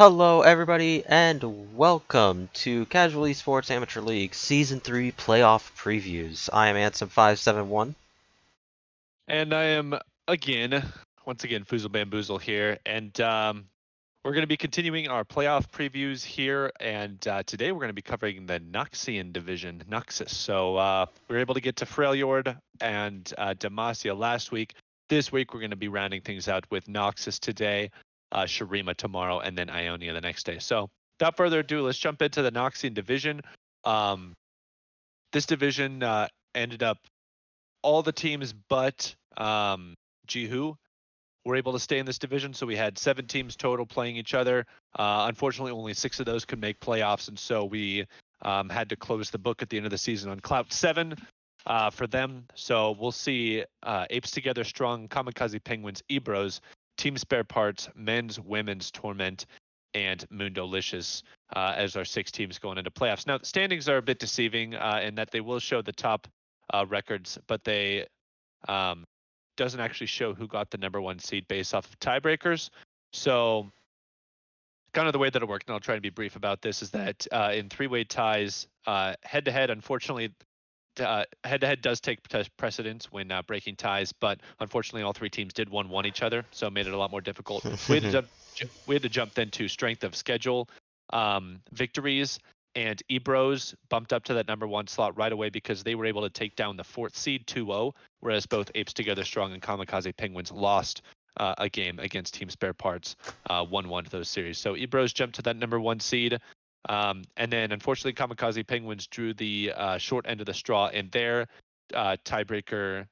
Hello, everybody, and welcome to Casual Esports Amateur League Season 3 Playoff Previews. I am Ansem571. And I am once again, Foozle Bamboozle here, and we're going to be continuing our playoff previews here. And today we're going to be covering the Noxian division, Noxus. So we were able to get to Freljord and Demacia last week. This week we're going to be rounding things out with Noxus today, Shurima tomorrow, and then Ionia the next day. So without further ado, let's jump into the Noxian division. This division ended up all the teams but Jihu were able to stay in this division. So we had 7 teams total playing each other. Unfortunately, only 6 of those could make playoffs, and so we had to close the book at the end of the season on Clout 7 for them. So we'll see Apes Together Strong, Kamikaze Penguins, Ebros, Team Spare Parts, Men's, Women's, Torment, and Mundolicious as our 6 teams going into playoffs. Now, the standings are a bit deceiving in that they will show the top records, but they doesn't actually show who got the number 1 seed based off of tiebreakers. So kind of the way that it worked, and I'll try to be brief about this, is that in 3-way ties, head-to-head, unfortunately, head-to-head does take precedence when breaking ties, but unfortunately all 3 teams did 1-1 each other, so it made it a lot more difficult. We had to jump then to strength of schedule victories, and Ebros bumped up to that number 1 slot right away because they were able to take down the 4th seed 2-0, whereas both Apes Together Strong and Kamikaze Penguins lost a game against Team Spare Parts 1-1 to those series. So Ebros jumped to that number 1 seed. And then unfortunately Kamikaze Penguins drew the short end of the straw in their tiebreaker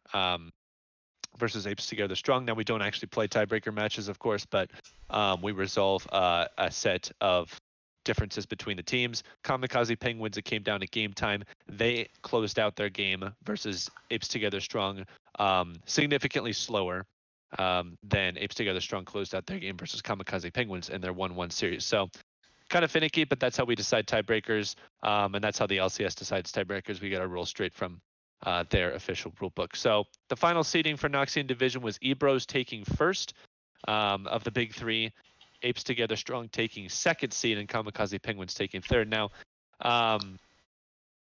versus Apes Together Strong. Now we don't actually play tiebreaker matches, of course, but we resolve a set of differences between the teams. Kamikaze Penguins, it came down to game time. They closed out their game versus Apes Together Strong significantly slower than Apes Together Strong closed out their game versus Kamikaze Penguins in their 1-1 series. So kind of finicky, but that's how we decide tiebreakers, and that's how the LCS decides tiebreakers. We get our rules straight from their official rule book. So the final seeding for Noxian Division was Ebros taking first of the big 3, Apes Together Strong taking second seed, and Kamikaze Penguins taking third. Now,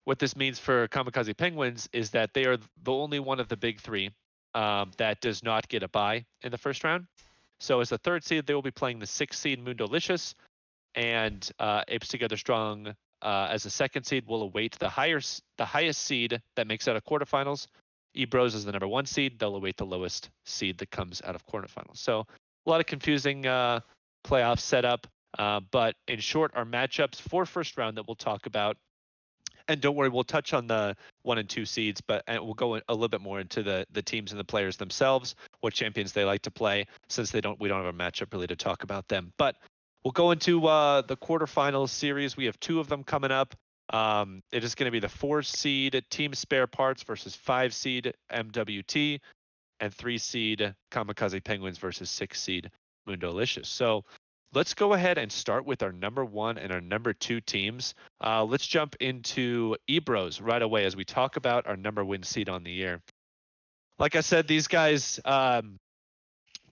what this means for Kamikaze Penguins is that they are the only one of the big 3 that does not get a bye in the first round. So as the 3rd seed, they will be playing the 6th seed Mundolicious, and Apes Together Strong as a 2nd seed will await the highest seed that makes out of quarterfinals. Ebros is the number 1 seed. They'll await the lowest seed that comes out of quarterfinals. So a lot of confusing playoff setup. But in short, our matchups for first round that we'll talk about. And don't worry, we'll touch on the 1 and 2 seeds, but we'll go a little bit more into the teams and the players themselves, what champions they like to play, since we don't have a matchup really to talk about them. But we'll go into the quarterfinals series. We have 2 of them coming up. It is going to be the 4 seed Team Spare Parts versus 5 seed MWT, and 3 seed Kamikaze Penguins versus 6 seed Mundolicious. So let's go ahead and start with our number 1 and our number 2 teams. Let's jump into Ebros right away as we talk about our number 1 seed on the year. Like I said, these guys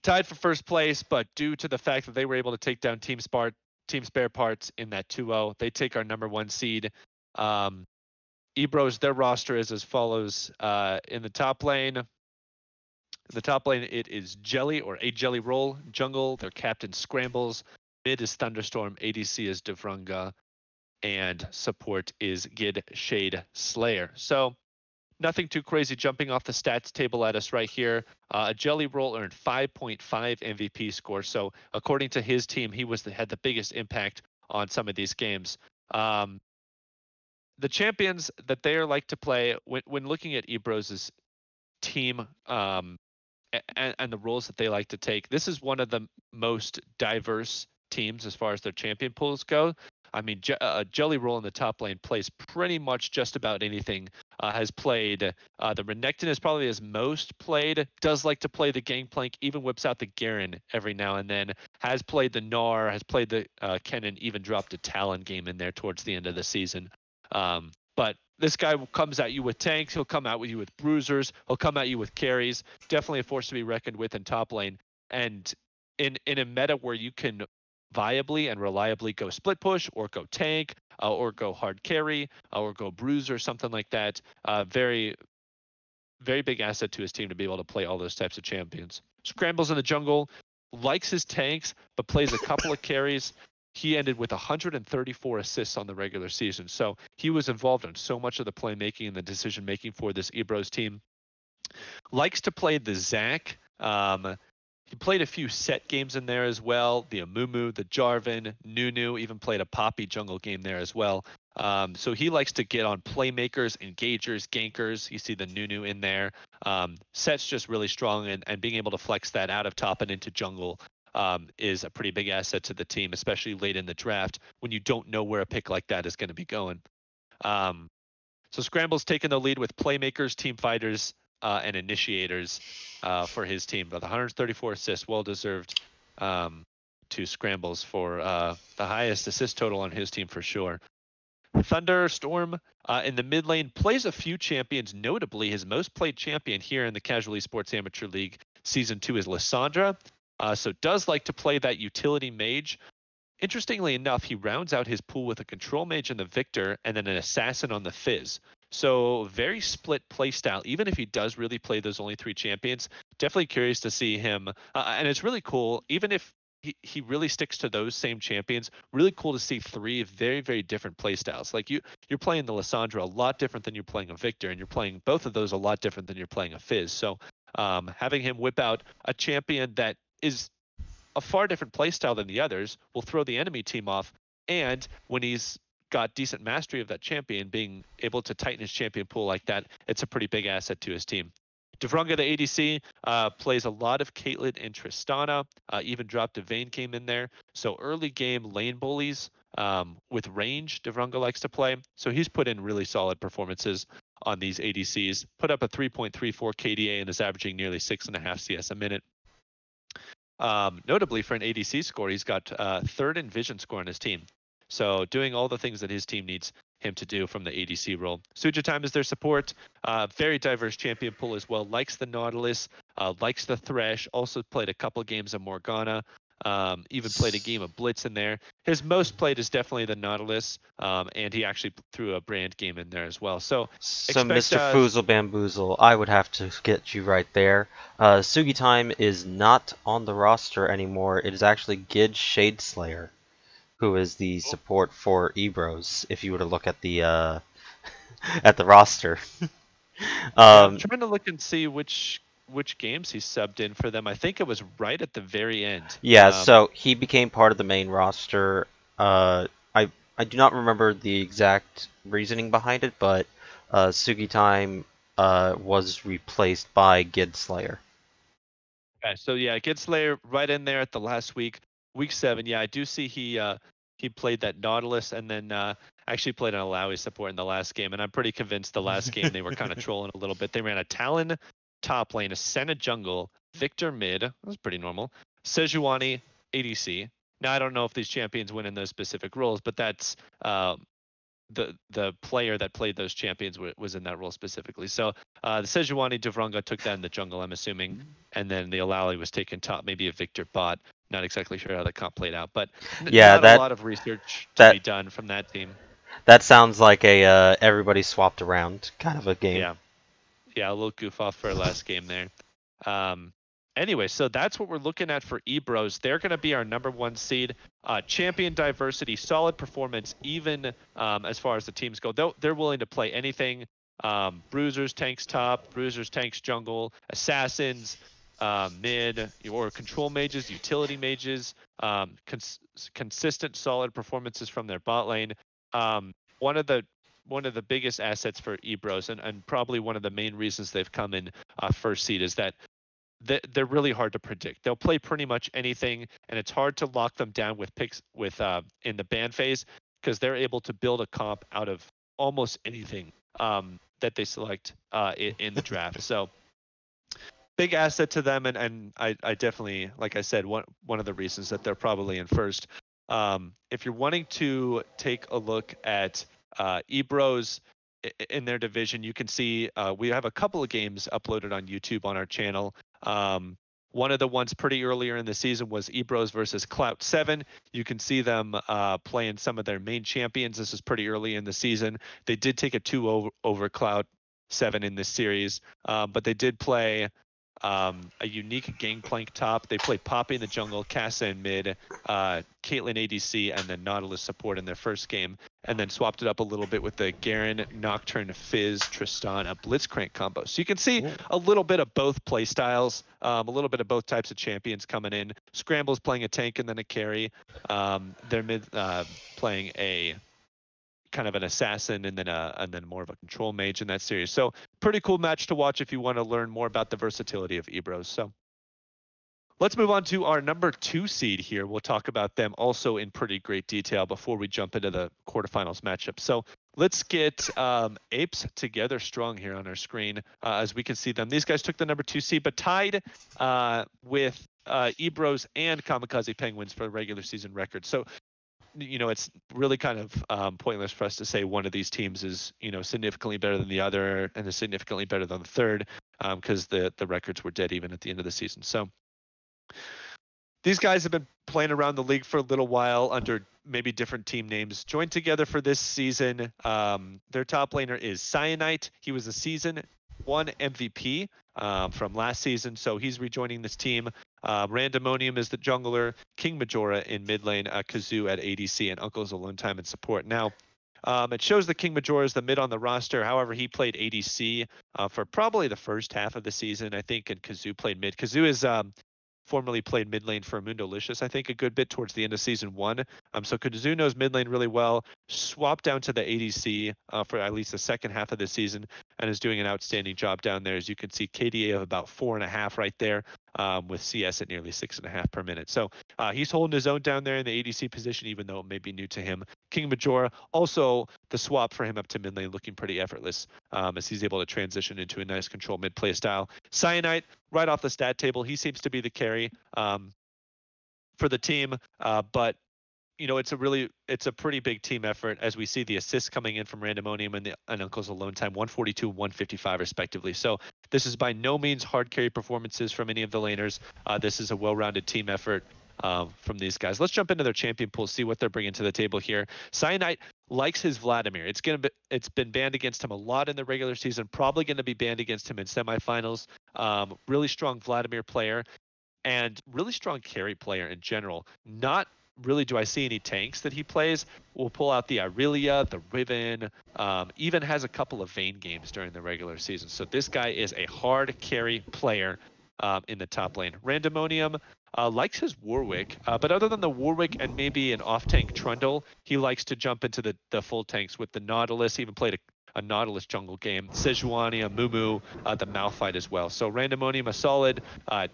tied for first place, but due to the fact that they were able to take down Team Spare Parts in that 2-0, they take our number 1 seed. Ebros, their roster is as follows. In the top lane, it is Jelly or A Jelly Roll. Jungle, their captain Scrambles. Mid is Thunderstorm. ADC is Devrunga. And support is Gid Shade Slayer. So nothing too crazy jumping off the stats table at us right here. Jelly Roll earned 5.5 MVP score. So according to his team, he had the biggest impact on some of these games. The champions that they are like to play when looking at Ebros' team and the roles that they like to take, this is one of the most diverse teams as far as their champion pools go. I mean, Jelly Roll in the top lane plays pretty much just about anything. Has played the Renekton is probably his most played. Does like to play the Gangplank, even whips out the Garen every now and then. Has played the Gnar, has played the Kennen, even dropped a Talon game in there towards the end of the season. But this guy comes at you with tanks. He'll come out with you with bruisers. He'll come at you with carries. Definitely a force to be reckoned with in top lane. And in a meta where you can viably and reliably go split push or go tank or go hard carry or go bruiser, something like that. Very, very big asset to his team to be able to play all those types of champions. Scrambles in the jungle, likes his tanks, but plays a couple of carries. He ended with 134 assists on the regular season. So he was involved in so much of the playmaking and the decision making for this Ebros team. Likes to play the Zac. He played a few set games in there as well. The Amumu, the Jarvan, Nunu, even played a Poppy jungle game there as well. So he likes to get on playmakers, engagers, gankers. You see the Nunu in there. Set's just really strong, and being able to flex that out of top and into jungle is a pretty big asset to the team, especially late in the draft when you don't know where a pick like that is going to be going. Um, so Scramble's taking the lead with playmakers, team fighters, and initiators for his team. But 134 assists, well deserved to Scrambles for the highest assist total on his team for sure. Thunderstorm in the mid lane plays a few champions. Notably, his most played champion here in the Casual Esports Amateur League Season 2 is Lissandra. So does like to play that utility mage. Interestingly enough, he rounds out his pool with a control mage in the Victor and then an assassin on the Fizz. So very split playstyle. Even if he does really play those only 3 champions, definitely curious to see him. And it's really cool, even if he really sticks to those same champions, really cool to see 3 very, very different playstyles. Like you're playing the Lissandra a lot different than you're playing a Victor, and you're playing both of those a lot different than you're playing a Fizz. So having him whip out a champion that is a far different playstyle than the others will throw the enemy team off. And when he's got decent mastery of that champion, being able to tighten his champion pool like that, it's a pretty big asset to his team. Devrunga, the ADC, plays a lot of Caitlyn and Tristana, even dropped a Vayne came in there. So early game lane bullies with range, Devrunga likes to play. So he's put in really solid performances on these ADCs, put up a 3.34 KDA and is averaging nearly 6.5 CS a minute. Notably for an ADC score, he's got 3rd in vision score on his team. So doing all the things that his team needs him to do from the ADC role. Suja Time is their support. Very diverse champion pool as well. Likes the Nautilus, likes the Thresh. Also played a couple games of Morgana. Even played a game of Blitz in there. His most played is definitely the Nautilus, and he actually threw a brand game in there as well. So expect Mr. Foozle Bamboozle, I would have to get you right there. Sugi Time is not on the roster anymore. It is actually Gid Shadeslayer, who is the support for Ebros, if you were to look at the at the roster. Yeah, I'm trying to look and see which games he subbed in for them. I think it was right at the very end. Yeah, so he became part of the main roster. I do not remember the exact reasoning behind it, but Sugi Time was replaced by Gid Slayer. Okay, so yeah, Kid Slayer right in there at the last week 7. Yeah, I do see he played that Nautilus and then actually played an Alawi support in the last game, and I'm pretty convinced the last game they were kind of trolling a little bit. They ran a Talon top lane, a Senna jungle, Victor mid, that was pretty normal, Sejuani ADC. Now I don't know if these champions win in those specific roles, but that's the player that played those champions was in that role specifically. So the Sejuani Devrunga took that in the jungle, I'm assuming, and then the Alali was taken top, maybe a Victor bot. Not exactly sure how the comp played out, but Yeah, not a lot of research to be done from that team. That sounds like a everybody swapped around kind of a game. Yeah, a little goof off for our last game there. Anyway, so that's what we're looking at for Ebros. They're going to be our #1 seed. Champion diversity, solid performance, even as far as the teams go. They're willing to play anything. Bruisers, tanks top, bruisers, tanks jungle, assassins, mid, or control mages, utility mages, consistent, solid performances from their bot lane. One of the biggest assets for Ebros, and probably one of the main reasons they've come in first seed, is that they're really hard to predict. They'll play pretty much anything, and it's hard to lock them down with picks in the ban phase because they're able to build a comp out of almost anything that they select in the draft. So big asset to them, and I definitely, like I said, one of the reasons that they're probably in first. If you're wanting to take a look at Ebros in their division, you can see we have a couple of games uploaded on YouTube on our channel. One of the ones pretty earlier in the season was Ebros versus Clout 7. You can see them playing some of their main champions. This is pretty early in the season. They did take a 2 over Clout 7 in this series, but they did play a unique gangplank top. They played Poppy in the jungle, Kassa in mid, Caitlyn ADC, and then Nautilus support in their first game, and then swapped it up a little bit with the Garen, Nocturne, Fizz, Tristana, Blitzcrank combo. So you can see a little bit of both play styles, a little bit of both types of champions coming in. Scramble's playing a tank and then a carry. They're mid playing a kind of an assassin and then more of a control mage in that series. So pretty cool match to watch if you want to learn more about the versatility of Ebros. So let's move on to our number 2 seed here. We'll talk about them also in pretty great detail before we jump into the quarterfinals matchup. So let's get Apes together strong here on our screen as we can see them. These guys took the number 2 seed, but tied with Ebros and Kamikaze Penguins for the regular season record. So it's really kind of pointless for us to say one of these teams is, significantly better than the other and is significantly better than the third because the records were dead even at the end of the season. So these guys have been playing around the league for a little while under maybe different team names, joined together for this season. Their top laner is Cyanite. He was a season 1 MVP from last season, so he's rejoining this team. Randomonium is the jungler, King Majora in mid lane, Kazoo at ADC, and Uncle's Alone Time in support. Now, it shows that King Majora is the mid on the roster. However, he played ADC for probably the first half of the season, I think, and Kazoo played mid. Kazoo is formerly played mid lane for Mundolicious, I think, a good bit towards the end of season 1. So Kazoo knows mid lane really well, swapped down to the ADC for at least the second half of the season, and is doing an outstanding job down there. As you can see, KDA of about 4.5 right there, with CS at nearly 6.5 per minute. So he's holding his own down there in the ADC position, even though it may be new to him. King Majora, also the swap for him up to mid lane looking pretty effortless as he's able to transition into a nice control mid play style. Cyanite, right off the stat table, he seems to be the carry for the team, but it's a pretty big team effort as we see the assists coming in from Randomonium and Uncle's Alone Time, 142, 155 respectively. So this is by no means hard carry performances from any of the laners. This is a well-rounded team effort from these guys. Let's jump into their champion pool, see what they're bringing to the table here. Cyanite likes his Vladimir. It's been banned against him a lot in the regular season, probably going to be banned against him in semifinals. Really strong Vladimir player and really strong carry player in general. Not really do I see any tanks that he plays. We'll pull out the Aurelia, the Riven, even has a couple of Vayne games during the regular season. So this guy is a hard carry player in the top lane. Randomonium likes his Warwick, but other than the Warwick and maybe an off-tank Trundle, he likes to jump into the full tanks with the Nautilus. He even played a Nautilus jungle game. Sejuani, a Mumu, the Malphite as well. So Randomonium, a solid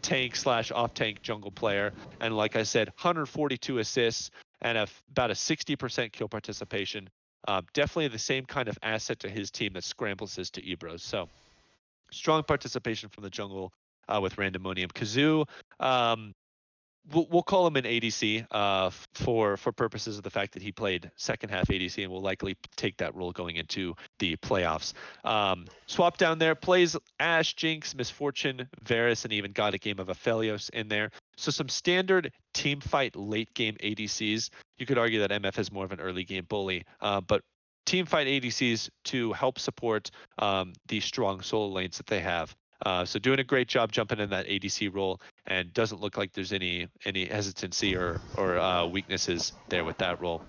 tank / off-tank jungle player. And like I said, 142 assists and about a 60% kill participation. Definitely the same kind of asset to his team that Scrambles is to Ebros. So strong participation from the jungle with Randomonium. Kazoo, we'll call him an ADC for purposes of the fact that he played second half ADC and will likely take that role going into the playoffs. Swap down there, plays Ashe, Jinx, Misfortune, Varus, and even got a game of Aphelios in there. So some standard team fight late game ADCs. You could argue that MF is more of an early game bully, but team fight ADCs to help support the strong solo lanes that they have. So doing a great job jumping in that ADC role, and doesn't look like there's any hesitancy or weaknesses there with that role.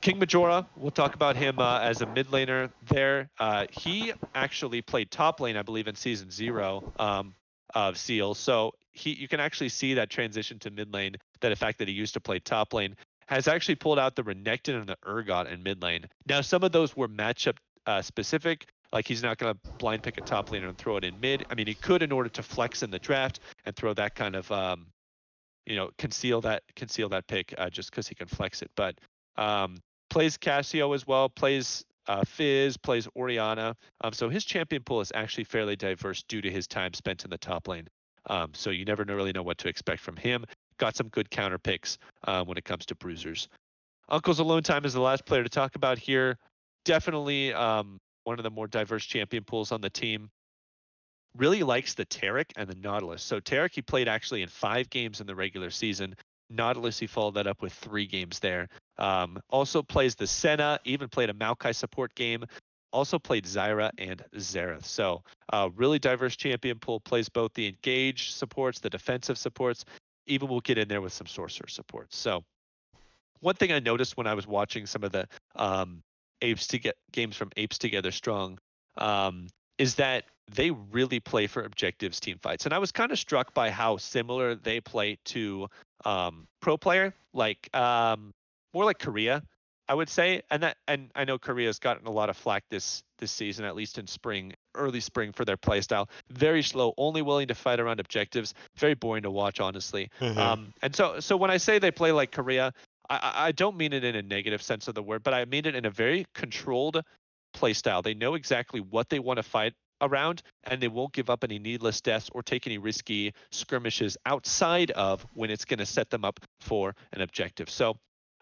King Majora, we'll talk about him as a mid laner there. He actually played top lane, I believe, in season 0 of Seal. So you can actually see that transition to mid lane, that the fact that he used to play top lane has actually pulled out the Renekton and the Urgot in mid lane. Now, some of those were matchup specific. Like, he's not going to blind pick a top laner and throw it in mid. I mean, he could in order to flex in the draft and throw that kind of, conceal that pick just because he can flex it. But plays Cassio as well, plays Fizz, plays Orianna. So his champion pool is actually fairly diverse due to his time spent in the top lane. So you never really know what to expect from him. Got some good counter picks when it comes to bruisers. Uncle's Alone Time is the last player to talk about here. Definitely one of the more diverse champion pools on the team. really likes the Tarek and the Nautilus. So Tarek he played actually in 5 games in the regular season. Nautilus he followed that up with 3 games there. Also plays the Senna, even played a Maokai support game. Also played Zyra and Xerath. So really diverse champion pool, plays both the engage supports, the defensive supports, even we'll get in there with some sorcerer supports. So one thing I noticed when I was watching some of the games from Apes Together Strong is that they really play for objectives team fights, and I was kind of struck by how similar they play to Pro Player, like more like Korea, I would say. And I know Korea's gotten a lot of flack this season, at least in spring, early spring, for their play style. Very slow, only willing to fight around objectives. Very boring to watch, honestly. Mm-hmm. And so when I say they play like Korea, I don't mean it in a negative sense of the word, but I mean it in a very controlled play style. They know exactly what they want to fight around, and they won't give up any needless deaths or take any risky skirmishes outside of when it's going to set them up for an objective. So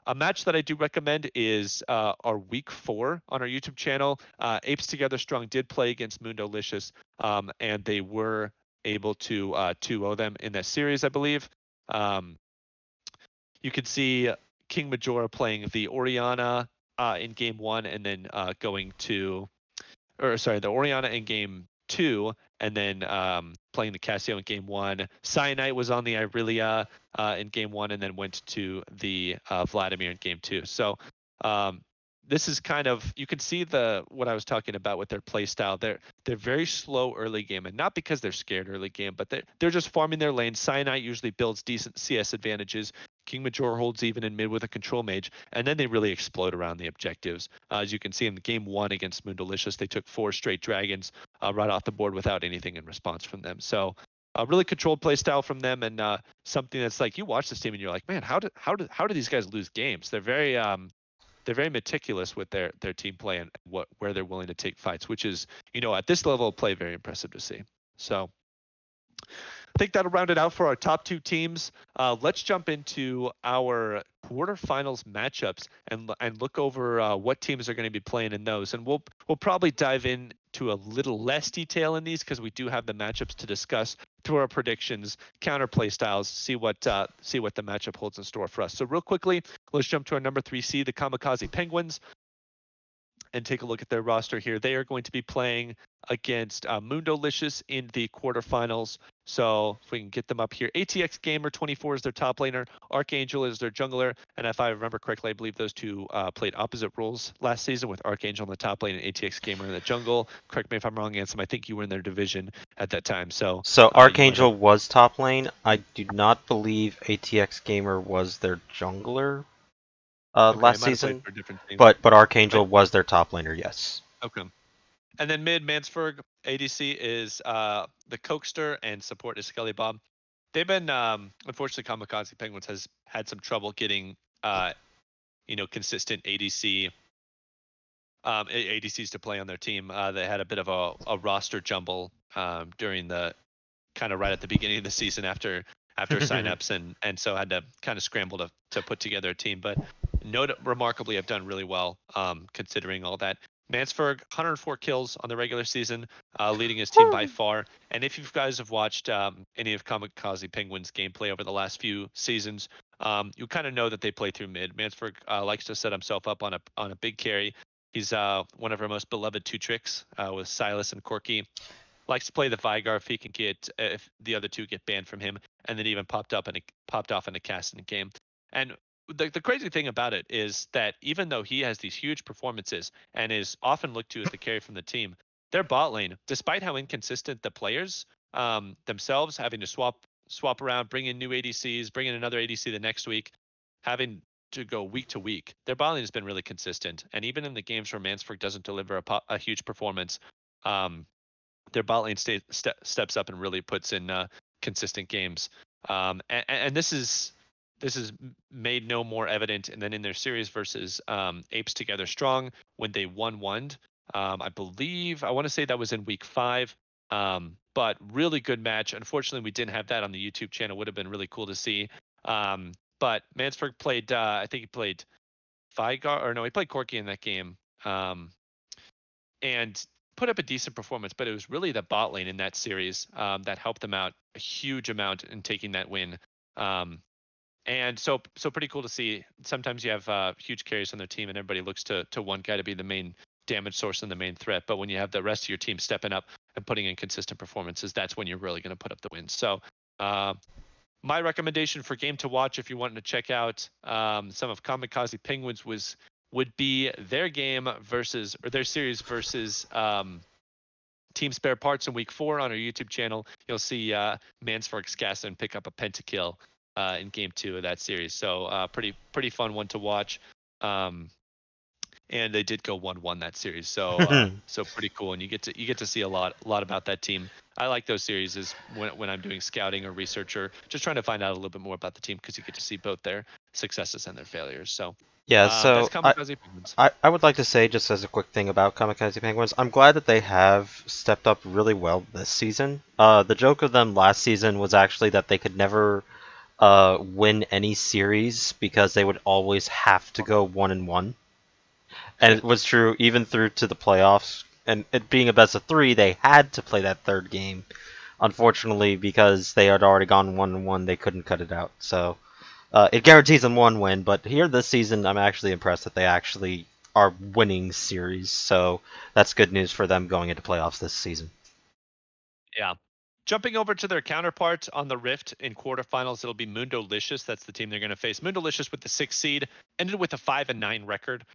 a match that I do recommend is our week 4 on our YouTube channel. Apes Together Strong did play against Mundolicious, and they were able to 2-0 them in that series, I believe. You can see King Majora playing the Oriana in game 1, and then the Oriana in game 2, and then playing the Cassio in game 1. Cyanite was on the Irelia in game 1, and then went to the Vladimir in game 2. So this is kind of, you can see what I was talking about with their play style. They're very slow early game, and not because they're scared early game, but they're just farming their lane. Cyanite usually builds decent CS advantages. King Major holds even in mid with a control mage, and then they really explode around the objectives. As you can see in game 1 against Mundolicious, they took 4 straight dragons right off the board without anything in response from them. So really controlled play style from them, and something that's like, you watch this team and you're like, man, how do these guys lose games? They're very meticulous with their team play and where they're willing to take fights, which is, at this level of play, very impressive to see. So I think that'll round it out for our top 2 teams. Let's jump into our quarterfinals matchups and look over what teams are going to be playing in those. And we'll probably dive into a little less detail in these because we do have the matchups to discuss through our predictions, counter play styles, see what the matchup holds in store for us. So real quickly, let's jump to our number 3 seed, the Kamikaze Penguins, and take a look at their roster here. They are going to be playing against Mundolicious in the quarterfinals. So if we can get them up here, ATX Gamer 24 is their top laner, Archangel is their jungler, and if I remember correctly, I believe those two played opposite roles last season, with Archangel in the top lane and ATX Gamer in the jungle. Correct me if I'm wrong, Ansem. I think you were in their division at that time. So Archangel was top lane. I do not believe ATX Gamer was their jungler last season, but Archangel was their top laner. Yes. Okay. And then mid, Mansford ADC is the Cokester, and support is Skelly Bob. They've been, unfortunately, Kamikaze Penguins has had some trouble getting, consistent ADCs to play on their team. They had a bit of a roster jumble during the kind of right at the beginning of the season after signups, and so had to kind of scramble to put together a team. But remarkably, have done really well considering all that. Mansford, 104 kills on the regular season, leading his team by far. And if you guys have watched any of Kamikaze Penguins gameplay over the last few seasons, you kind of know that they play through mid. Mansford likes to set himself up on a big carry. He's one of our most beloved 2 tricks with Silas and Corky. Likes to play the Vigar if he can if the other 2 get banned from him, and then even popped off in a cast in a game. And the crazy thing about it is that even though he has these huge performances and is often looked to as the carry from the team, their bot lane, despite how inconsistent the players themselves, having to swap around, bring in new ADCs, bring in another ADC the next week, having to go week to week, their bot lane has been really consistent. And even in the games where Mansford doesn't deliver a huge performance, their bot lane steps up and really puts in consistent games. And this is made no more evident than in their series versus Apes Together Strong when they won. I want to say that was in week 5. But really good match. Unfortunately, we didn't have that on the YouTube channel. Would have been really cool to see. But Mansford played, I think he played Vigar, or no, he played Corky in that game. And put up a decent performance, but it was really the bot lane in that series that helped them out a huge amount in taking that win. Um, and so pretty cool to see. Sometimes you have huge carries on their team, and everybody looks to one guy to be the main damage source and the main threat. But when you have the rest of your team stepping up and putting in consistent performances, that's when you're really going to put up the wins. So uh, my recommendation for game to watch, if you're wanting to check out some of Kamikaze Penguins, would be their game versus or their series versus Team Spare Parts in Week 4 on our YouTube channel. You'll see Mansfork Skasson pick up a pentakill in Game 2 of that series. So pretty fun one to watch. And they did go 1-1 that series. So pretty cool, and you get to see a lot about that team. I like those series is when I'm doing scouting or research or just trying to find out a little bit more about the team because you get to see both their successes and their failures. So Yeah, that's so Kamikaze Penguins. I would like to say, just as a quick thing about Kamikaze Penguins, I'm glad that they have stepped up really well this season. The joke of them last season was actually that they could never win any series because they would always have to go 1-1. And Yeah. it was true even through to the playoffs. And it being a best of 3, they had to play that third game. Unfortunately, because they had already gone 1-1, they couldn't cut it out. So it guarantees them one win. But here this season, I'm actually impressed that they actually are winning series. So that's good news for them going into playoffs this season. Yeah. Jumping over to their counterpart on the Rift in quarterfinals, it'll be Mundolicious. That's the team they're going to face. Mundolicious with the 6th seed, ended with a 5-9 record.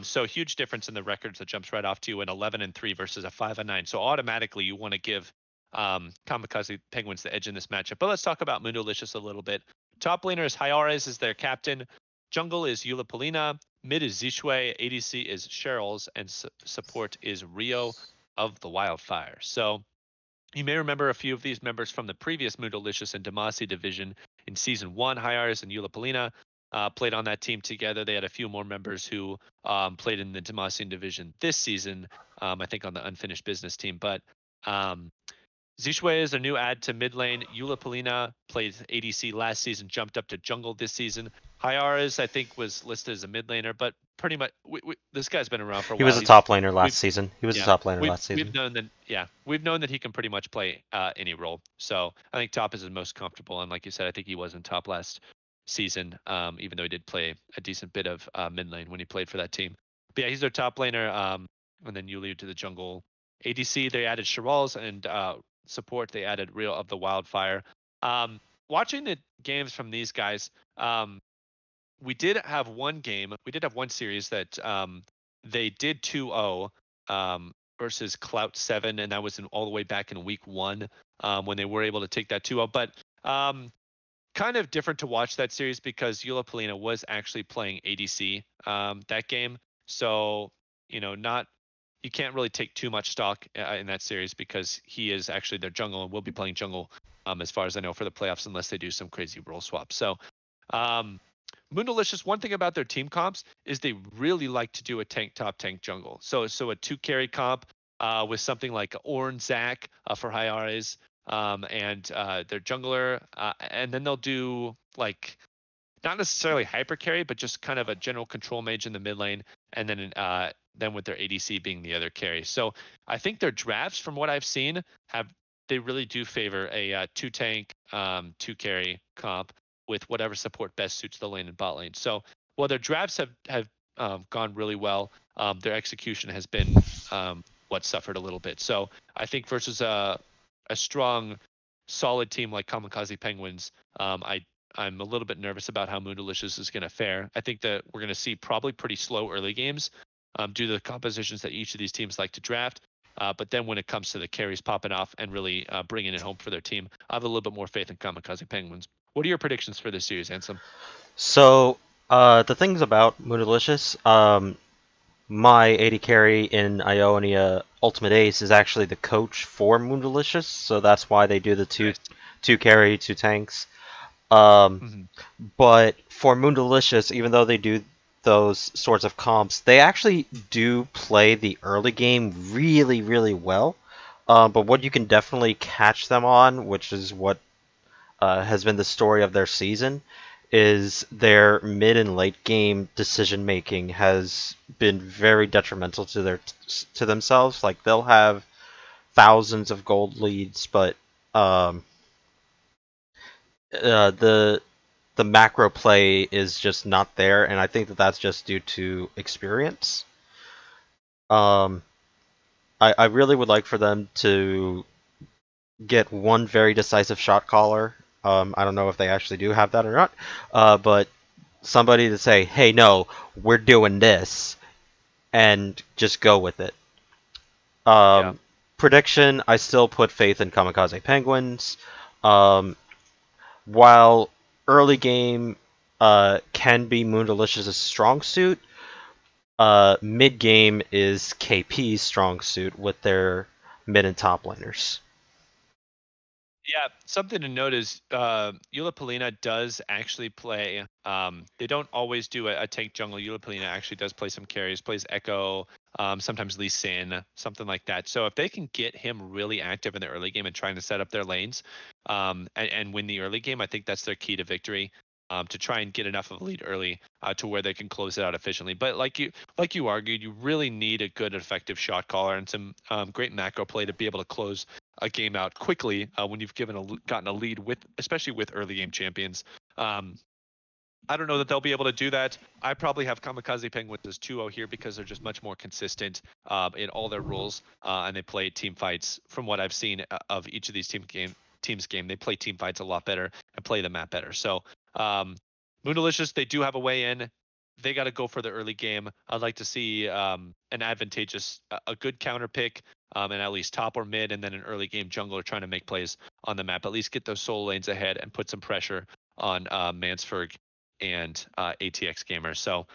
So huge difference in the records that jumps right off to an 11-3 versus a 5-9. So automatically you want to give Kamikaze Penguins the edge in this matchup. But let's talk about Mundolicious a little bit. Top laner is Hyares is their captain. Jungle is Eula Polina. Mid is Zishui. ADC is Cheryl's. And support is Rio of the Wildfire. So you may remember a few of these members from the previous Mundolicious and Demacy division in Season 1. Hyares and Eula Polina played on that team together. They had a few more members who played in the Demacian division this season, I think on the Unfinished Business team. But Zishui is a new add to mid lane. Eula Polina played ADC last season, jumped up to jungle this season. Hyares, I think, was listed as a mid laner, but pretty much this guy's been around for a He while. was a top laner last We've season. He was a yeah, top laner we've last season. we've known that he can pretty much play any role. So I think top is his most comfortable, and like you said, I think he was in top last season, even though he did play a decent bit of mid lane when he played for that team. But yeah, he's their top laner. And then you lead to the jungle ADC. They added Shirals and support. They added Real of the Wildfire. Watching the games from these guys, we did have one game. We did have one series that they did 2-0 versus Clout 7, and that was all the way back in week 1 when they were able to take that 2-0. But kind of different to watch that series because Eula Polina was actually playing ADC that game. So, not you can't really take too much stock in that series because he is actually their jungle and will be playing jungle as far as I know for the playoffs unless they do some crazy role swap. So Mundolicious, one thing about their team comps is they really like to do a tank top tank jungle. So a 2 carry comp with something like Ornn Zac for Hyares and their jungler, and then they'll do like not necessarily hyper carry, but just kind of a general control mage in the mid lane, and then with their ADC being the other carry. So I think their drafts, from what I've seen, they really do favor a 2 tank, 2 carry comp with whatever support best suits the lane and bot lane. So while their drafts have gone really well, their execution has been what suffered a little bit. So I think versus a strong, solid team like Kamikaze Penguins, I'm a little bit nervous about how Mundolicious is going to fare. I think that we're going to see probably pretty slow early games due to the compositions that each of these teams like to draft. But then when it comes to the carries popping off and really bringing it home for their team, I have a little bit more faith in Kamikaze Penguins. What are your predictions for this series, Ansem? So the things about Moonalicious, my AD carry in Ionia Ultimate Ace is actually the coach for Moonalicious, so that's why they do the Nice. two carry, 2 tanks. Um, Mm-hmm. but for Moondelicious, even though they do those sorts of comps, they actually do play the early game really, really well. But what you can definitely catch them on, which is what has been the story of their season, is their mid and late game decision making has been very detrimental to themselves. Like they'll have thousands of gold leads, but um, the macro play is just not there, and I think that that's just due to experience. Um, I really would like for them to get one very decisive shot caller. I don't know if they actually do have that or not, but somebody to say, "Hey, no, we're doing this," and just go with it. Yeah. Prediction: I still put faith in Kamikaze Penguins. Um, while early game can be Moon Delicious' strong suit, mid game is KP's strong suit with their mid and top laners. Yeah, something to note is Eula does actually play. They don't always do a tank jungle. Eula actually does play some carries, plays Echo, sometimes Lee Sin, something like that. So if they can get him really active in the early game and trying to set up their lanes, and win the early game, I think that's their key to victory. To try and get enough of a lead early to where they can close it out efficiently. But like you argued, you really need a good, effective shot caller and some great macro play to be able to close a game out quickly when you've gotten a lead with, especially with early game champions. Um, I don't know that they'll be able to do that. I probably have Kamikaze Penguins as 2-0 here because they're just much more consistent in all their roles, and they play team fights. From what I've seen of each of these teams game, they play team fights a lot better and play the map better. So, Moonalicious, they do have a way in. They got to go for the early game. I'd like to see an advantageous, a good counter pick, and at least top or mid, and then an early game jungler trying to make plays on the map. At least get those solo lanes ahead and put some pressure on Mansford and ATX gamers. So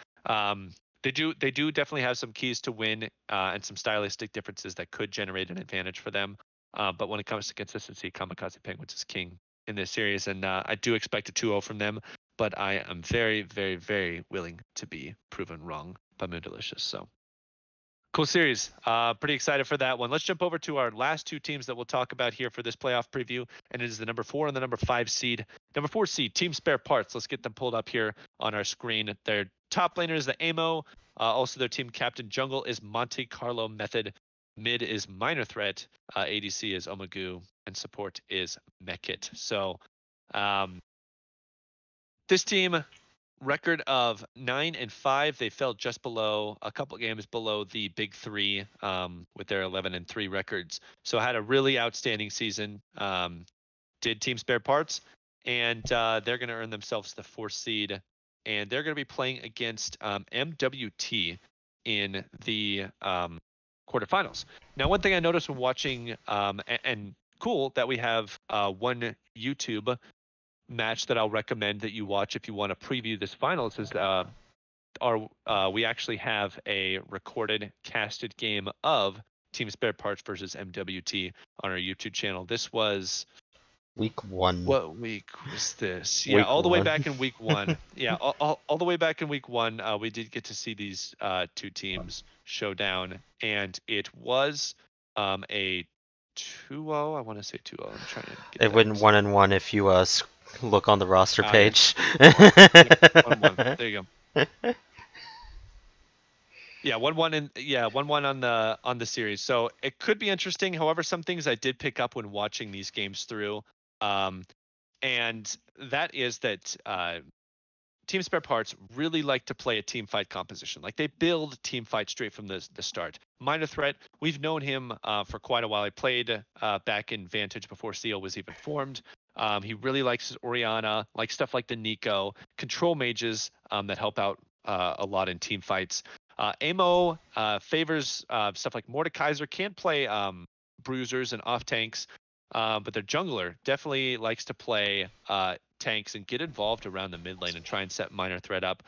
they do definitely have some keys to win and some stylistic differences that could generate an advantage for them. But when it comes to consistency, Kamikaze Penguins is king in this series, and I do expect a 2-0 from them. But I am very, very, very willing to be proven wrong by Moon Delicious. So cool series. Pretty excited for that one. Let's jump over to our last two teams that we'll talk about here for this playoff preview, and it is the number 4 and the number 5 seed. Number 4 seed, Team Spare Parts. Let's get them pulled up here on our screen. Their top laner is the Amo. Also, their team captain jungle is Monte Carlo Method. Mid is Minor Threat. ADC is Omagu, and support is Mekit. So, this team record of 9-5. They fell just below, a couple games below the big three, with their 11-3 records. So had a really outstanding season. Did Team Spare Parts, and they're going to earn themselves the 4th seed, and they're going to be playing against MWT in the quarterfinals. Now, one thing I noticed when watching, and cool that we have one YouTube match that I'll recommend that you watch if you want to preview this finals is we actually have a recorded casted game of Team Spare Parts versus MWT on our YouTube channel. This was Week 1. what week was this? Yeah, Week all the way 1. back in week 1. Yeah, all the way back in week 1, we did get to see these two teams showdown, and it was a 2-0. I want to say 2-0. I'm trying to get It went that. 1-1 if you look on the roster Oh, yeah. page. Yeah, 1-1. There you go. Yeah, 1-1 and 1-1 on the series. So it could be interesting. However, some things I did pick up when watching these games through, and that is that Team Spare Parts really like to play a team fight composition. Like they build team fight straight from the start. Minor Threat, we've known him for quite a while. I played back in Vantage before Seal was even formed. He really likes his Oriana, like stuff like the Nico, control mages that help out a lot in team fights. Amo favors stuff like Mordekaiser, can't play bruisers and off tanks, but their jungler definitely likes to play tanks and get involved around the mid lane and try and set Minor Threat up.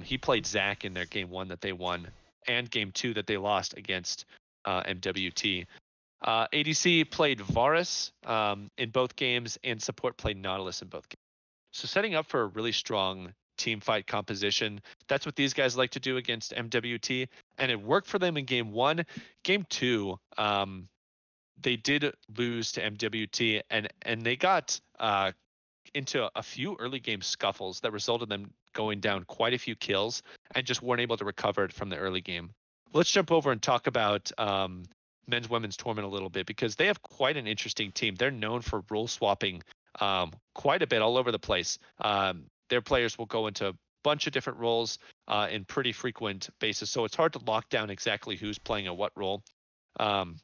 He played Zac in their game 1 that they won and game 2 that they lost against MWT. ADC played Varus in both games, and support played Nautilus in both games. So setting up for a really strong team fight composition. That's what these guys like to do against MWT, and it worked for them in game 1. Game 2, they did lose to MWT, and they got into a few early game scuffles that resulted in them going down quite a few kills and just weren't able to recover it from the early game. Let's jump over and talk about men's women's tournament a little bit because they have quite an interesting team. They're known for role swapping quite a bit all over the place. Their players will go into a bunch of different roles in pretty frequent basis, so it's hard to lock down exactly who's playing at what role. Um,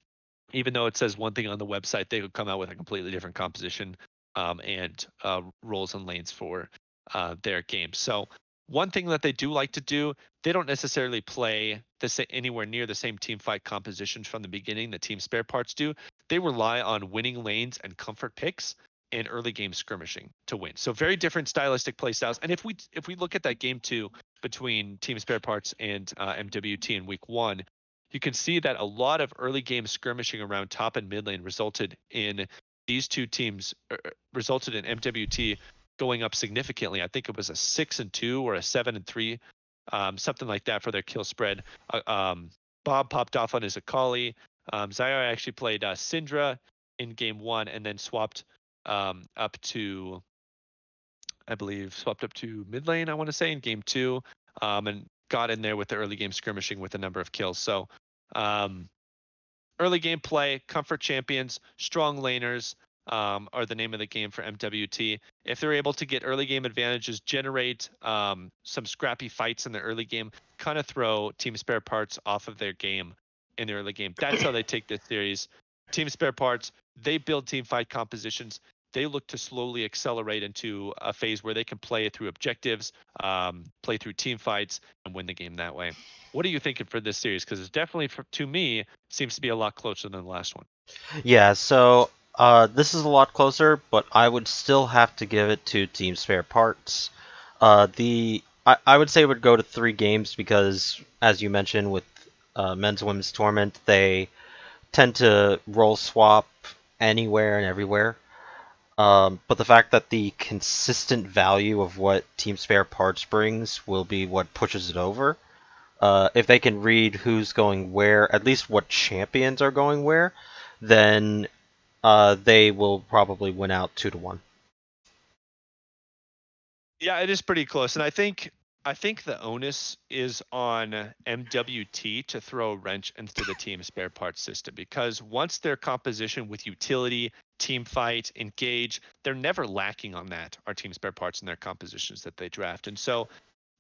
Even though it says one thing on the website, they would come out with a completely different composition and roles and lanes for their game. So one thing that they do like to do, they don't necessarily play anywhere near the same team fight compositions from the beginning that Team Spare Parts do. They rely on winning lanes and comfort picks and early game skirmishing to win. So very different stylistic play styles. And if we look at that game two between Team Spare Parts and MWT in week one, you can see that a lot of early game skirmishing around top and mid lane resulted in these two teams resulted in MWT going up significantly. I think it was a 6-2 or a 7-3, something like that for their kill spread. Bob popped off on his Akali. Zyra actually played Syndra in game one and then swapped up to, I believe, swapped up to mid lane, I want to say, in game two, and got in there with the early game skirmishing with a number of kills. So um, early game play, comfort champions, strong laners are the name of the game for MWT. If they're able to get early game advantages, generate some scrappy fights in the early game, kind of throw Team Spare Parts off of their game in the early game. That's how they take this series. Team Spare Parts, they build team fight compositions. They look to slowly accelerate into a phase where they can play through objectives, play through team fights, and win the game that way. What are you thinking for this series? Because it's definitely, to me, seems to be a lot closer than the last one. Yeah, so this is a lot closer, but I would still have to give it to Team Spare Parts. I would say it would go to 3 games because, as you mentioned, with men's and women's tournament, they tend to roll swap anywhere and everywhere. But the fact that the consistent value of what Team Spare Parts brings will be what pushes it over. If they can read who's going where, at least what champions are going where, then they will probably win out 2-1. Yeah, it is pretty close, and I think the onus is on MWT to throw a wrench into the team spare parts system because once their composition with utility, team fight, engage, they're never lacking on that. Our team spare parts and their compositions that they draft, and so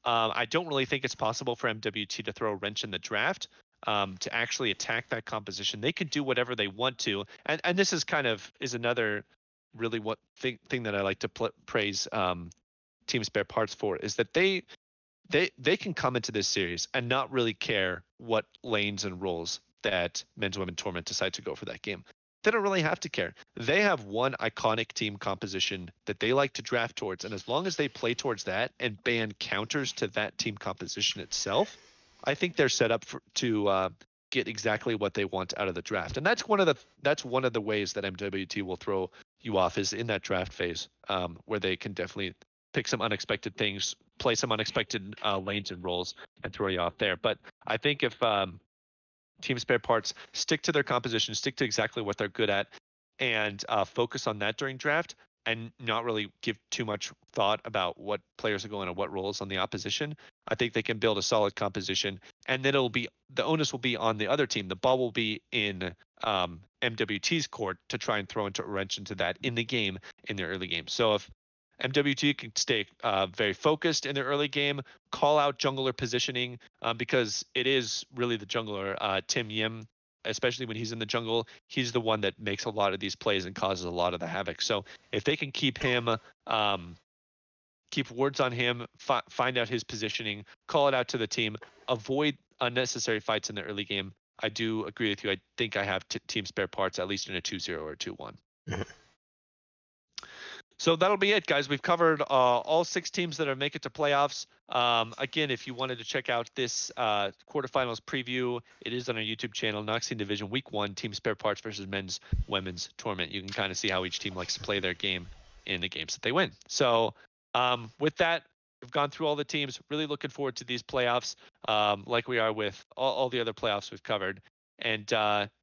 I don't really think it's possible for MWT to throw a wrench in the draft to actually attack that composition. They can do whatever they want to, and this is kind of is another really what thing that I like to praise team spare parts for is that they can come into this series and not really care what lanes and roles that men's women tournament decide to go for that game. They don't really have to care. They have one iconic team composition that they like to draft towards, and as long as they play towards that and ban counters to that team composition itself, I think they're set up to get exactly what they want out of the draft. And that's one of the ways that MWT will throw you off is in that draft phase, where they can definitely pick some unexpected things, play some unexpected lanes and roles, and throw you off there. But I think if team spare parts stick to their composition, stick to exactly what they're good at, and focus on that during draft, and not really give too much thought about what players are going and what roles on the opposition, I think they can build a solid composition, and then the onus will be on the other team. The ball will be in MWT's court to try and throw into a wrench into that in the game in the early game. So if MWT can stay very focused in the early game, call out jungler positioning because it is really the jungler, Tim Yim, especially when he's in the jungle. He's the one that makes a lot of these plays and causes a lot of the havoc. So if they can keep him, keep words on him, find out his positioning, call it out to the team, avoid unnecessary fights in the early game, I do agree with you. I think I have team spare parts at least in a 2-0 or 2-1. So that'll be it, guys. We've covered all 6 teams that are make it to playoffs. Again, if you wanted to check out this quarterfinals preview, it is on our YouTube channel, Noxian Division Week 1, Team Spare Parts versus Men's Women's Tournament. You can kind of see how each team likes to play their game in the games that they win. So with that, we've gone through all the teams. Really looking forward to these playoffs, like we are with all the other playoffs we've covered. And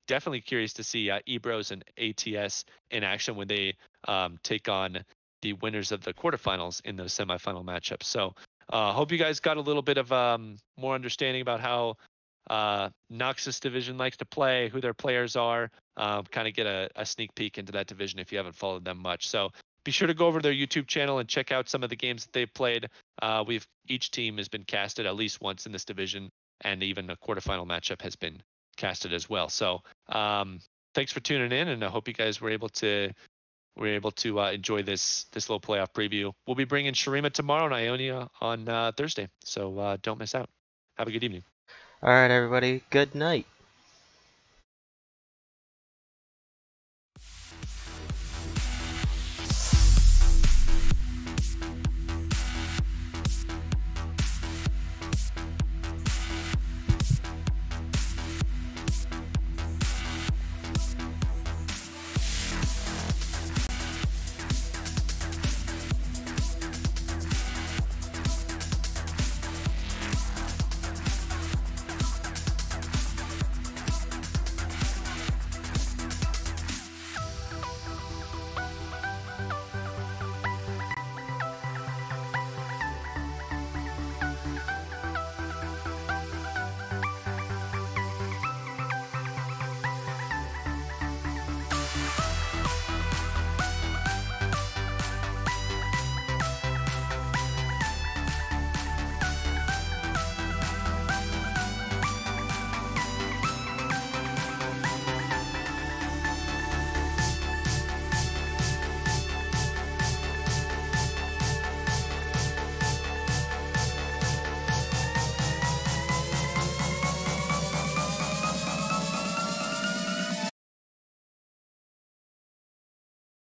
definitely curious to see Ebros and ATS in action when they take on the winners of the quarterfinals in those semifinal matchups. So hope you guys got a little bit of more understanding about how Noxus division likes to play, who their players are, kind of get a sneak peek into that division if you haven't followed them much. So be sure to go over to their YouTube channel and check out some of the games that they've played. Each team has been casted at least once in this division, and even a quarterfinal matchup has been casted as well. So thanks for tuning in, and I hope you guys were able to enjoy this little playoff preview. We'll be bringing Shurima tomorrow and Ionia on Thursday, so don't miss out. Have a good evening. All right, everybody. Good night.